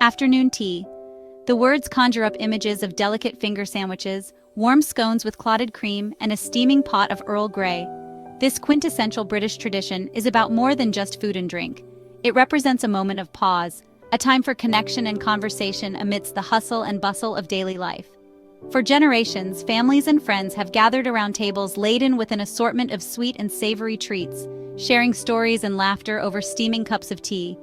Afternoon tea. The words conjure up images of delicate finger sandwiches, warm scones with clotted cream, and a steaming pot of Earl Grey. This quintessential British tradition is about more than just food and drink. It represents a moment of pause, a time for connection and conversation amidst the hustle and bustle of daily life. For generations, families and friends have gathered around tables laden with an assortment of sweet and savory treats, sharing stories and laughter over steaming cups of tea.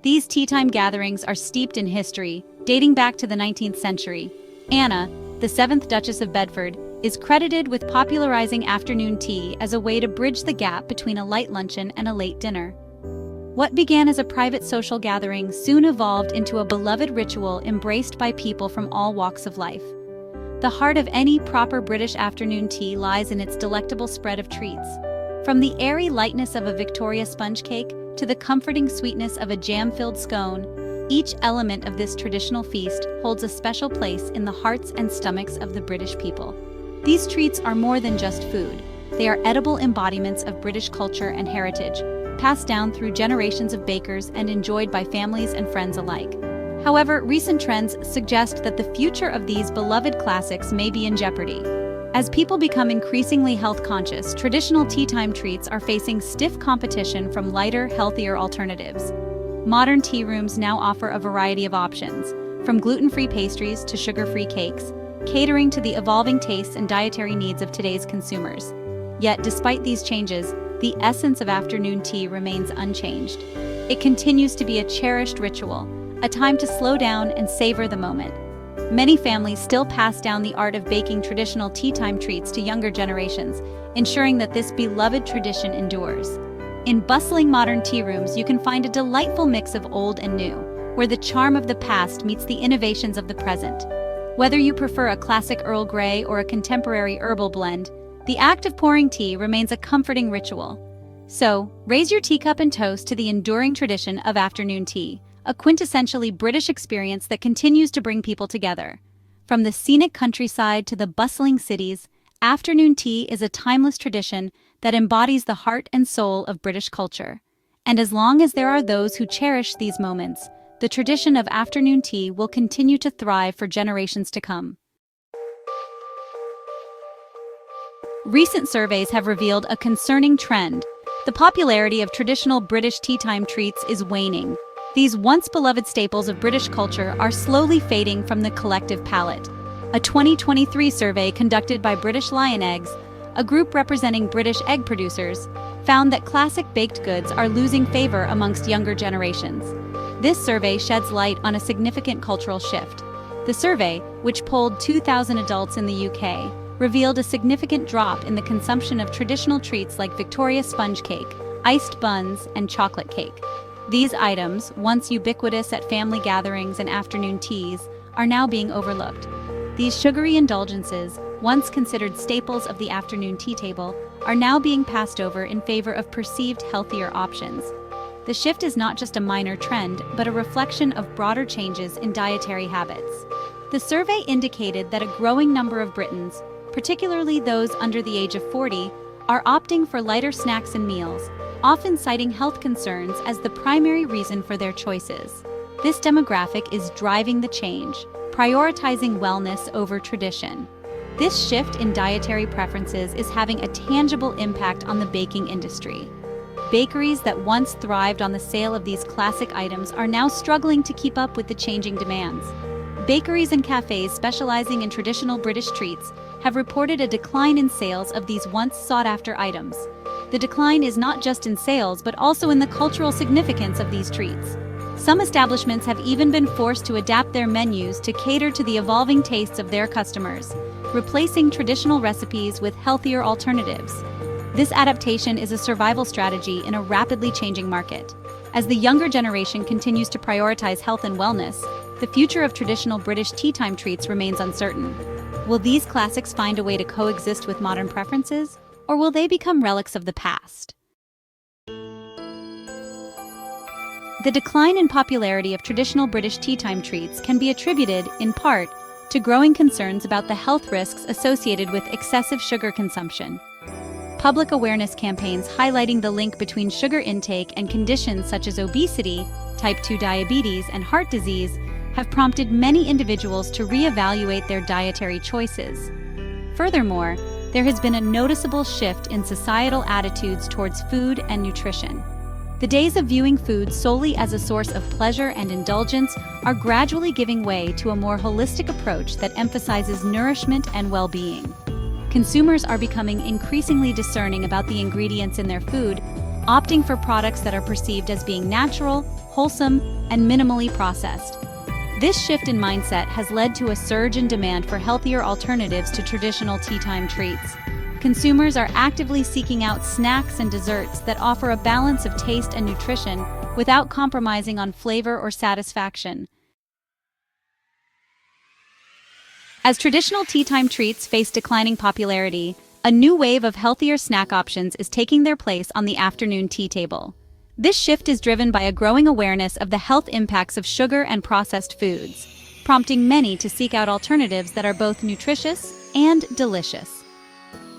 These tea-time gatherings are steeped in history, dating back to the 19th century. Anna, the 7th Duchess of Bedford, is credited with popularizing afternoon tea as a way to bridge the gap between a light luncheon and a late dinner. What began as a private social gathering soon evolved into a beloved ritual embraced by people from all walks of life. The heart of any proper British afternoon tea lies in its delectable spread of treats. From the airy lightness of a Victoria sponge cake to the comforting sweetness of a jam-filled scone, each element of this traditional feast holds a special place in the hearts and stomachs of the British people. These treats are more than just food. They are edible embodiments of British culture and heritage, passed down through generations of bakers and enjoyed by families and friends alike. However, recent trends suggest that the future of these beloved classics may be in jeopardy. As people become increasingly health-conscious, traditional tea-time treats are facing stiff competition from lighter, healthier alternatives. Modern tea rooms now offer a variety of options, from gluten-free pastries to sugar-free cakes, catering to the evolving tastes and dietary needs of today's consumers. Yet, despite these changes, the essence of afternoon tea remains unchanged. It continues to be a cherished ritual, a time to slow down and savor the moment. Many families still pass down the art of baking traditional tea-time treats to younger generations, ensuring that this beloved tradition endures. In bustling modern tea rooms, you can find a delightful mix of old and new, where the charm of the past meets the innovations of the present. Whether you prefer a classic Earl Grey or a contemporary herbal blend, the act of pouring tea remains a comforting ritual. So, raise your teacup and toast to the enduring tradition of afternoon tea, a quintessentially British experience that continues to bring people together. From the scenic countryside to the bustling cities, afternoon tea is a timeless tradition that embodies the heart and soul of British culture. And as long as there are those who cherish these moments, the tradition of afternoon tea will continue to thrive for generations to come. Recent surveys have revealed a concerning trend. The popularity of traditional British tea-time treats is waning. These once-beloved staples of British culture are slowly fading from the collective palate. A 2023 survey conducted by British Lion Eggs, a group representing British egg producers, found that classic baked goods are losing favor amongst younger generations. This survey sheds light on a significant cultural shift. The survey, which polled 2,000 adults in the UK, revealed a significant drop in the consumption of traditional treats like Victoria sponge cake, iced buns, and chocolate cake. These items, once ubiquitous at family gatherings and afternoon teas, are now being overlooked. These sugary indulgences, once considered staples of the afternoon tea table, are now being passed over in favor of perceived healthier options. The shift is not just a minor trend, but a reflection of broader changes in dietary habits. The survey indicated that a growing number of Britons, particularly those under the age of 40, are opting for lighter snacks and meals, often citing health concerns as the primary reason for their choices. This demographic is driving the change, prioritizing wellness over tradition. This shift in dietary preferences is having a tangible impact on the baking industry. Bakeries that once thrived on the sale of these classic items are now struggling to keep up with the changing demands. Bakeries and cafes specializing in traditional British treats have reported a decline in sales of these once sought-after items. The decline is not just in sales, but also in the cultural significance of these treats. Some establishments have even been forced to adapt their menus to cater to the evolving tastes of their customers, replacing traditional recipes with healthier alternatives. This adaptation is a survival strategy in a rapidly changing market. As the younger generation continues to prioritize health and wellness, the future of traditional British tea-time treats remains uncertain. Will these classics find a way to coexist with modern preferences, or will they become relics of the past? The decline in popularity of traditional British tea-time treats can be attributed, in part, to growing concerns about the health risks associated with excessive sugar consumption. Public awareness campaigns highlighting the link between sugar intake and conditions such as obesity, type 2 diabetes, and heart disease have prompted many individuals to reevaluate their dietary choices. Furthermore, there has been a noticeable shift in societal attitudes towards food and nutrition. The days of viewing food solely as a source of pleasure and indulgence are gradually giving way to a more holistic approach that emphasizes nourishment and well-being. Consumers are becoming increasingly discerning about the ingredients in their food, opting for products that are perceived as being natural, wholesome, and minimally processed. This shift in mindset has led to a surge in demand for healthier alternatives to traditional tea-time treats. Consumers are actively seeking out snacks and desserts that offer a balance of taste and nutrition without compromising on flavor or satisfaction. As traditional tea-time treats face declining popularity, a new wave of healthier snack options is taking their place on the afternoon tea table. This shift is driven by a growing awareness of the health impacts of sugar and processed foods, prompting many to seek out alternatives that are both nutritious and delicious.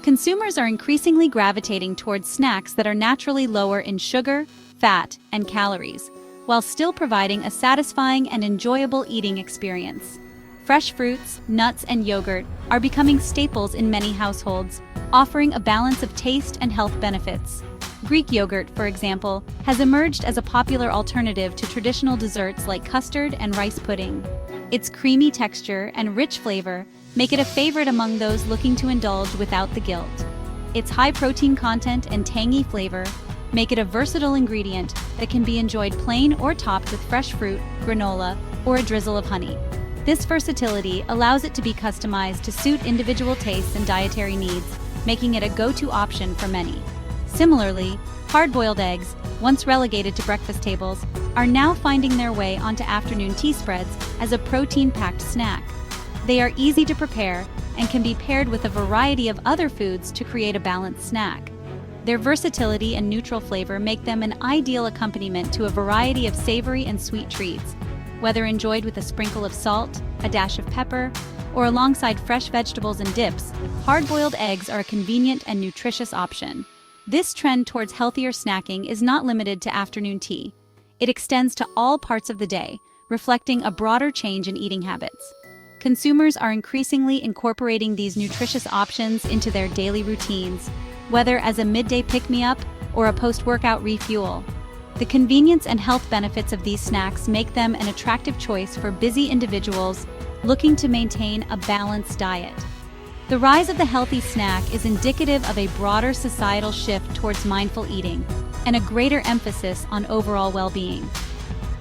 Consumers are increasingly gravitating towards snacks that are naturally lower in sugar, fat, and calories, while still providing a satisfying and enjoyable eating experience. Fresh fruits, nuts, and yogurt are becoming staples in many households, offering a balance of taste and health benefits. Greek yogurt, for example, has emerged as a popular alternative to traditional desserts like custard and rice pudding. Its creamy texture and rich flavor make it a favorite among those looking to indulge without the guilt. Its high protein content and tangy flavor make it a versatile ingredient that can be enjoyed plain or topped with fresh fruit, granola, or a drizzle of honey. This versatility allows it to be customized to suit individual tastes and dietary needs, making it a go-to option for many. Similarly, hard-boiled eggs, once relegated to breakfast tables, are now finding their way onto afternoon tea spreads as a protein-packed snack. They are easy to prepare and can be paired with a variety of other foods to create a balanced snack. Their versatility and neutral flavor make them an ideal accompaniment to a variety of savory and sweet treats, whether enjoyed with a sprinkle of salt, a dash of pepper, or alongside fresh vegetables and dips. Hard-boiled eggs are a convenient and nutritious option. This trend towards healthier snacking is not limited to afternoon tea. It extends to all parts of the day, reflecting a broader change in eating habits. Consumers are increasingly incorporating these nutritious options into their daily routines, whether as a midday pick-me-up or a post-workout refuel. The convenience and health benefits of these snacks make them an attractive choice for busy individuals looking to maintain a balanced diet. The rise of the healthy snack is indicative of a broader societal shift towards mindful eating and a greater emphasis on overall well-being.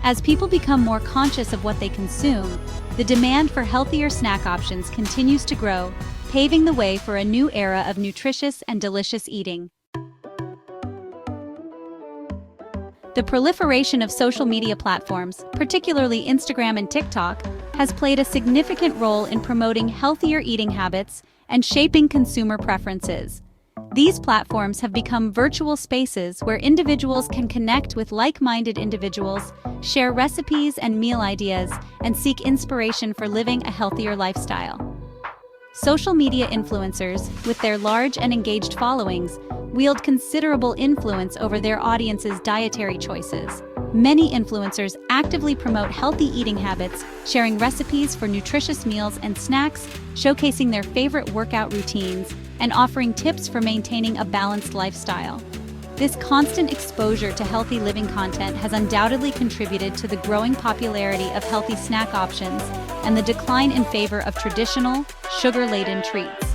As people become more conscious of what they consume, the demand for healthier snack options continues to grow, paving the way for a new era of nutritious and delicious eating. The proliferation of social media platforms, particularly Instagram and TikTok, has played a significant role in promoting healthier eating habits and shaping consumer preferences. These platforms have become virtual spaces where individuals can connect with like-minded individuals, share recipes and meal ideas, and seek inspiration for living a healthier lifestyle. Social media influencers, with their large and engaged followings, wield considerable influence over their audience's dietary choices. Many influencers actively promote healthy eating habits, sharing recipes for nutritious meals and snacks, showcasing their favorite workout routines, and offering tips for maintaining a balanced lifestyle. This constant exposure to healthy living content has undoubtedly contributed to the growing popularity of healthy snack options and the decline in favor of traditional, sugar-laden treats.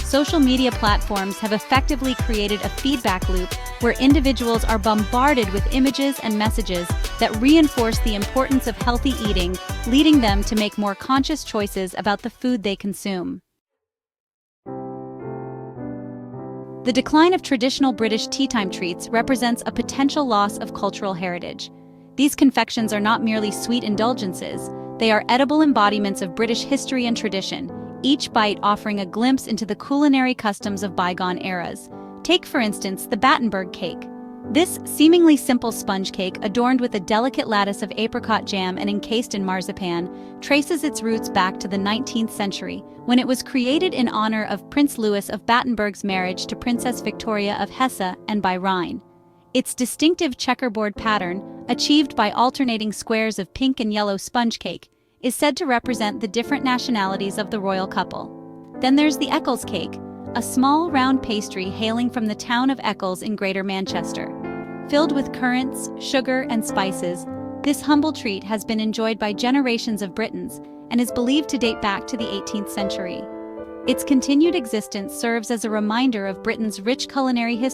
Social media platforms have effectively created a feedback loop where individuals are bombarded with images and messages that reinforce the importance of healthy eating, leading them to make more conscious choices about the food they consume. The decline of traditional British tea-time treats represents a potential loss of cultural heritage. These confections are not merely sweet indulgences, they are edible embodiments of British history and tradition, each bite offering a glimpse into the culinary customs of bygone eras. Take, for instance, the Battenberg cake. This seemingly simple sponge cake, adorned with a delicate lattice of apricot jam and encased in marzipan, traces its roots back to the 19th century, when it was created in honor of Prince Louis of Battenberg's marriage to Princess Victoria of Hesse and by Rhine. Its distinctive checkerboard pattern, achieved by alternating squares of pink and yellow sponge cake, is said to represent the different nationalities of the royal couple. Then there's the Eccles cake, a small round pastry hailing from the town of Eccles in Greater Manchester. Filled with currants, sugar, and spices, this humble treat has been enjoyed by generations of Britons and is believed to date back to the 18th century. Its continued existence serves as a reminder of Britain's rich culinary history.